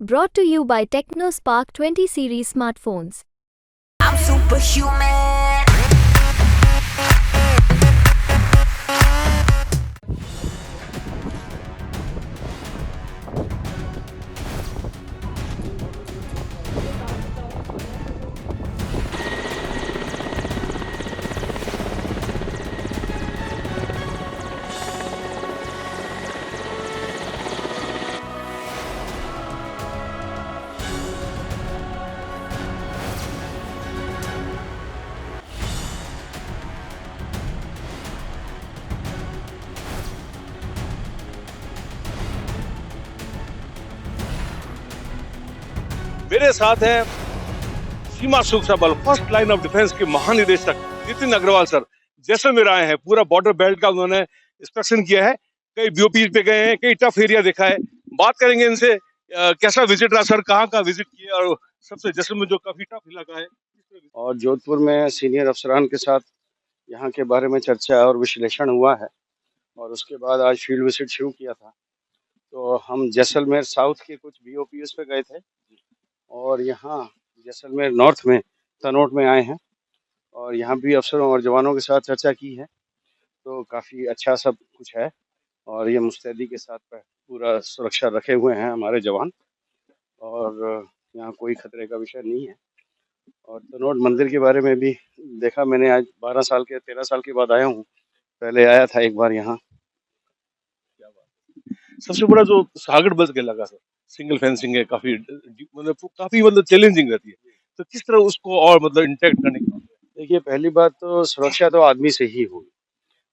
Brought to you by TechnoSpark 20 series smartphones. I'm superhuman. मेरे साथ हैं सीमा सुरक्षा बल फर्स्ट लाइन ऑफ डिफेंस के महानिदेशक नितिन अग्रवाल सर। जैसलमेर आए हैं, पूरा बॉर्डर बेल्ट का उन्होंने इंस्पेक्शन किया है, कई बीओपी पे गए हैं, कई टफ एरिया देखा है। बात करेंगे इनसे कैसा विजिट रहा सर, कहाँ का विजिट किया और सबसे जैसलमेर जो काफी टफ इलाका है। और जोधपुर में सीनियर अफसरान के साथ यहाँ के बारे में चर्चा और विश्लेषण हुआ है और उसके बाद आज फील्ड विजिट शुरू किया था। तो हम जैसलमेर साउथ के कुछ बीओपीएस पे गए थे और यहाँ जैसलमेर नॉर्थ में तनोट में आए हैं और यहाँ भी अफसरों और जवानों के साथ चर्चा की है। तो काफ़ी अच्छा सब कुछ है और ये मुस्तैदी के साथ पूरा सुरक्षा रखे हुए हैं हमारे जवान और यहाँ कोई खतरे का विषय नहीं है। और तनोट मंदिर के बारे में भी देखा मैंने, आज 13 साल के बाद आया हूँ, पहले आया था एक बार यहाँ। सबसे बड़ा जो सागर बस के लगा सर, सिंगल फेंसिंग है, काफी चैलेंजिंग रहती है, तो किस तरह उसको और इंटैक्ट करने का। देखिए, पहली बात तो सुरक्षा तो आदमी से ही होगी।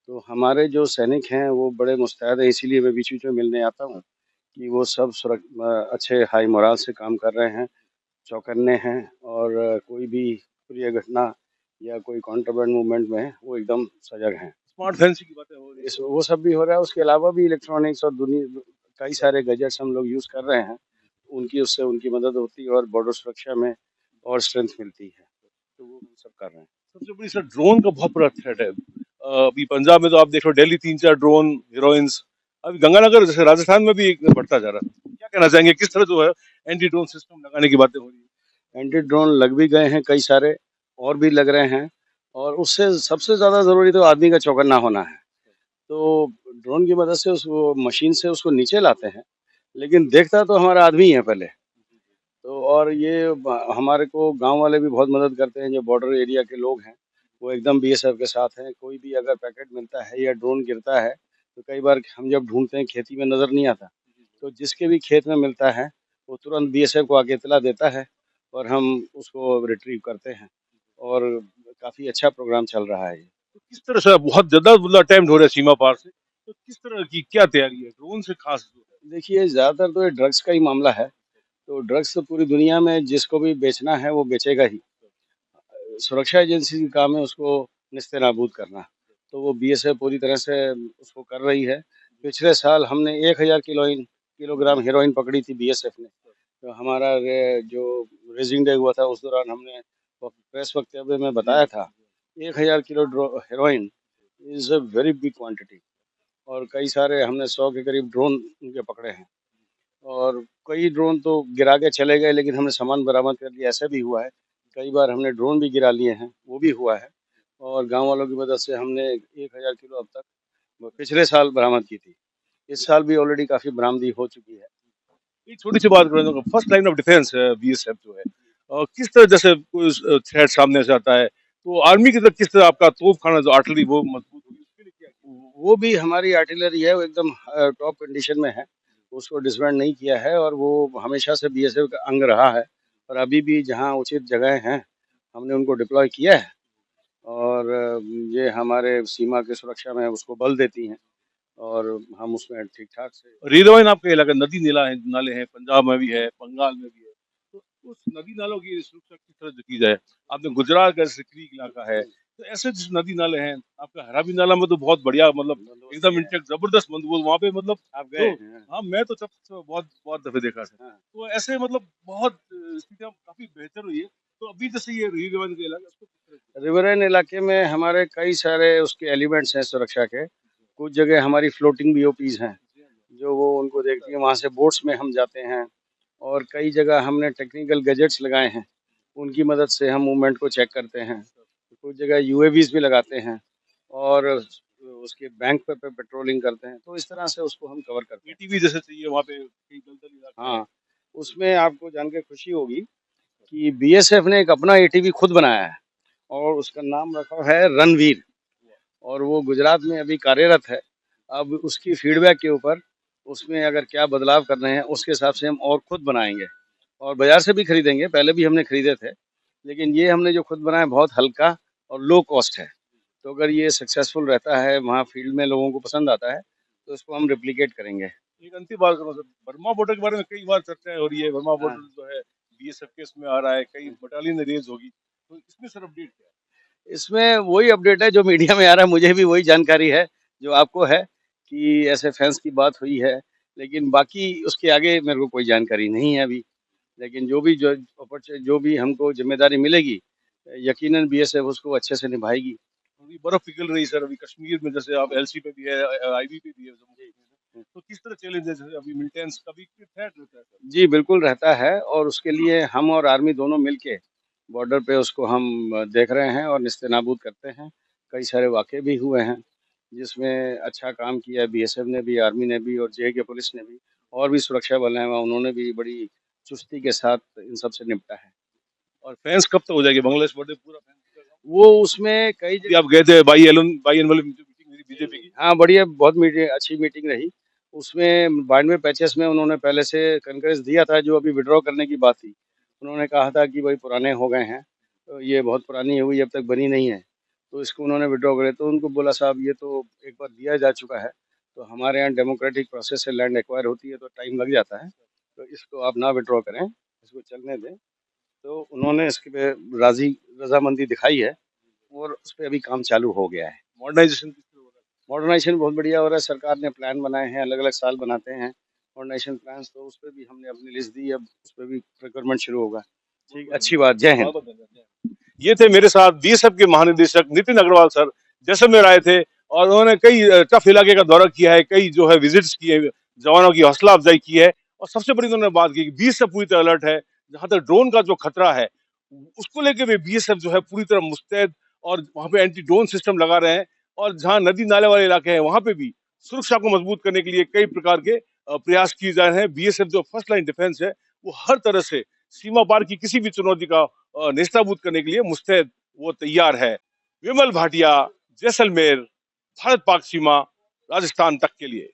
तो हमारे जो सैनिक हैं वो बड़े मुस्तैद हैं, इसीलिए मैं बीच बीच में मिलने आता हूँ कि वो सब अच्छे हाई मोराल से काम कर रहे हैं, चौकन्ने हैं और कोई भी प्रिय घटना या कोई कॉन्ट्राबैंड मूवमेंट में है वो एकदम सजग हैं। स्मार्ट फेंसिंग की बातें हो रही है, वो सब भी हो रहा है। उसके अलावा भी इलेक्ट्रॉनिक्स और दुनिया कई सारे गैजेट्स हम लोग यूज़ कर रहे हैं, उससे उनकी मदद होती है और बॉर्डर सुरक्षा में और स्ट्रेंथ मिलती है। तो वो हम सब कर रहे हैं। सबसे बड़ी सर ड्रोन का बहुत बड़ा थ्रेट है। अभी पंजाब में तो आप देख लो, दिल्ली 3-4 ड्रोन हीरोइंस, अभी गंगानगर जैसे राजस्थान में भी एक बढ़ता जा रहा है। क्या कहना चाहेंगे, किस तरह जो है एंटी ड्रोन सिस्टम लगाने की बातें हो रही है। एंटी ड्रोन लग भी गए हैं कई सारे, और भी लग रहे हैं, और उससे सबसे ज़्यादा ज़रूरी तो आदमी का चौकन्ना होना है। तो ड्रोन की मदद से उसको मशीन से उसको नीचे लाते हैं, लेकिन देखता तो हमारा आदमी ही है पहले तो। और ये हमारे को गांव वाले भी बहुत मदद करते हैं, जो बॉर्डर एरिया के लोग हैं वो एकदम बीएसएफ के साथ हैं। कोई भी अगर पैकेट मिलता है या ड्रोन गिरता है तो कई बार हम जब ढूंढते हैं खेती में नज़र नहीं आता, तो जिसके भी खेत में मिलता है वो तुरंत बीएसएफ को आके इतला देता है और हम उसको रिट्रीव करते हैं। और काफ़ी अच्छा प्रोग्राम चल रहा है ये। तो किस तरह से बहुत ज्यादा अटेम्प्ट हो रहा है सीमा पार से, तो किस तरह की क्या तैयारी है ड्रोन से खास जो है। देखिए, ज़्यादातर तो ये ड्रग्स का ही मामला है। तो ड्रग्स तो पूरी दुनिया में जिसको भी बेचना है वो बेचेगा ही। सुरक्षा एजेंसी का काम है उसको निस्ते-नाबूद करना। तो वो बीएसएफ पूरी तरह से उसको कर रही है। पिछले साल हमने 1000 किलोग्राम हेरोइन पकड़ी थी बीएसएफ ने। तो हमारा जो रेजिंग डे हुआ था उस दौरान हमने प्रेस वक्तव्य में बताया था 1000 kilo heroin is a very big quantity. और कई सारे हमने 100 के करीब ड्रोन उनके पकड़े हैं और कई ड्रोन तो गिरा के चले गए, लेकिन हमने सामान बरामद कर लिया, ऐसा भी हुआ है। कई बार हमने ड्रोन भी गिरा लिए हैं, वो भी हुआ है। और गांव वालों की मदद से हमने 1000 किलो अब तक पिछले साल बरामद की थी। इस साल भी ऑलरेडी काफ़ी बरामदी हो चुकी है। एक छोटी सी बात करें, फर्स्ट लाइन ऑफ डिफेंस है बीएसएफ जो है, और किस तरह जैसे कोई थ्रेट सामने से आता है तो आर्मी की तरफ किस तरह आपका तोप खाना जो आर्टिलरी वो मजबूत होगी, उसके लिए क्या। वो भी हमारी आर्टिलरी है, वो एकदम टॉप कंडीशन में है, उसको डिसबैंड नहीं किया है और वो हमेशा से बीएसएफ का अंग रहा है। और अभी भी जहाँ उचित जगह हैं हमने उनको डिप्लॉय किया है और ये हमारे सीमा की सुरक्षा में उसको बल देती हैं और हम उसमें ठीक ठाक से। रेलवे आपके इलाका नदी नाले हैं, पंजाब में भी है, बंगाल में भी है, तो उस नदी नालों की सुरक्षा किस तरह से की जाए। आपने गुजरात का क्रीक इलाका है, तो ऐसे जिस नदी नाले हैं, आपका हराबी नाला में तो बहुत बढ़िया एकदम इंटेक्ट जबरदस्त मजबूत वहाँ पे आप गए तो। हैं? हाँ, मैं तो बहुत बहुत दफे देखा है। हाँ। तो ऐसे बहुत स्थितियाँ काफी बेहतर हुई है। तो अभी जैसे ये रिवर के इलाका, उसको किस तरह से-। रिवरन इलाके में हमारे कई सारे उसके एलिमेंट्स हैं सुरक्षा के। कुछ जगह हमारी फ्लोटिंग बीओपीज हैं जो वो उनको देखती हैं, वहाँ से बोट्स में हम जाते हैं और कई जगह हमने टेक्निकल गैजेट्स लगाए हैं, उनकी मदद से हम मूवमेंट को चेक करते हैं। कुछ जगह यूएवीज़ भी लगाते हैं और उसके बैंक पे पेट्रोलिंग करते हैं, तो इस तरह से उसको हम कवर करते हैं। एटीवी जैसे चाहिए वहाँ पे कई दलदल इलाके हैं। हाँ, उसमें आपको जान के खुशी होगी कि बीएसएफ ने एक अपना एटीवी खुद बनाया है और उसका नाम रखा है रणवीर और वो गुजरात में अभी कार्यरत है। अब उसकी फीडबैक के ऊपर उसमें अगर क्या बदलाव करने हैं, उसके हिसाब से हम और खुद बनाएँगे और बाज़ार से भी खरीदेंगे, पहले भी हमने खरीदे थे। लेकिन ये हमने जो खुद बनाया बहुत हल्का और लो कॉस्ट है। तो अगर ये सक्सेसफुल रहता है, वहाँ फील्ड में लोगों को पसंद आता है, तो इसको हम रेप्लिकेट करेंगे। एक अंतिम बात करो सर, बर्मा बॉर्डर के बारे में कई बार चर्चाएं हो रही है। बर्मा हाँ। बॉर्डर जो है बीएसएफ के इसमें आ रहा है, कई बटालियन रेज होगी, तो इसमें सर अपडेट क्या है? इसमें वही अपडेट है जो मीडिया में आ रहा है, मुझे भी वही जानकारी है जो आपको है कि ऐसे फैंस की बात हुई है, लेकिन बाकी उसके आगे मेरे को कोई जानकारी नहीं है अभी। लेकिन जो भी हमको ज़िम्मेदारी मिलेगी, यकीनन बीएसएफ उसको अच्छे से निभाएगी। अभी बर्फ पिघल रही है सर, अभी कश्मीर में जैसे आप एलसी पे भी है, आईवी पे भी है, जम्मू कश्मीर में। तो किस तरह चैलेंज है, जैसे अभी मिलिटेंट्स कभी थ्रेट रहता है सर? जी, बिल्कुल रहता है और उसके लिए हम और आर्मी दोनों मिलके बॉर्डर पे उसको हम देख रहे हैं और निस्ते-नाबूद करते हैं। कई सारे वाक़ये भी हुए हैं, जिसमें अच्छा काम किया है बीएसएफ ने भी, आर्मी ने भी और जेके पुलिस ने भी और भी सुरक्षा बल हैं, वहाँ उन्होंने भी बड़ी चुस्ती के साथ इन सब से निपटा है। और फैंस कब तक हो जाएगी बांग्लादेश बॉर्डर पूरा फैंस का काम? वो उसमें कई अभी आप गए थे बाई एनुअल मीटिंग हुई बीजेपी की। हाँ, बढ़िया बहुत अच्छी मीटिंग रही। उसमें 92 पैचेस में उन्होंने पहले से कॉन्करेंस दिया था, जो अभी विथड्रॉ करने की बात थी। उन्होंने कहा था कि भाई पुराने हो गए हैं, तो ये बहुत पुरानी हुई, अब तक बनी नहीं है, तो इसको उन्होंने विथड्रॉ करे। तो उनको बोला साहब ये तो एक बार दिया जा चुका है, तो हमारे यहाँ डेमोक्रेटिक प्रोसेस से लैंड एक्वायर होती है तो टाइम लग जाता है, तो इसको आप ना विथड्रॉ करें, इसको चलने दें। तो उन्होंने इसके पे रज़ामंदी दिखाई है और उस पे अभी काम चालू हो गया है। मॉडर्नाइजेशन किस तरह हो रहा है? मॉडर्नाइज़ेशन बहुत बढ़िया हो रहा है, सरकार ने प्लान बनाए हैं, अलग-अलग साल बनाते हैं मॉडर्नाइज़ेशन प्लान्स, तो उस पे भी हमने अपनी लिस्ट दी, अब उस पे भी प्रोक्योरमेंट शुरू होगा। ठीक, अच्छी बात, जय हिंद। बहुत धन्यवाद। ये थे मेरे साथ बीएसएफ के महानिदेशक नितिन अग्रवाल सर, जैसलमेर आए थे और उन्होंने कई टफ इलाके का दौरा किया है, कई जो है विजिट्स किए, जवानों की हौसला अफजाई की है और सबसे बड़ी उन्होंने बात की कि बीएसएफ पूरी तरह अलर्ट है। जहां तक ड्रोन का जो खतरा है उसको लेके भी बीएसएफ जो है पूरी तरह मुस्तैद और वहां पे एंटी ड्रोन सिस्टम लगा रहे हैं और जहां नदी नाले वाले इलाके हैं वहां पे भी सुरक्षा को मजबूत करने के लिए कई प्रकार के प्रयास किए जा रहे हैं। बीएसएफ जो फर्स्ट लाइन डिफेंस है वो हर तरह से सीमा पार की किसी भी चुनौती का नेस्ताबूद करने के लिए मुस्तैद वो तैयार है। विमल भाटिया, जैसलमेर, भारत पाक सीमा, राजस्थान तक के लिए।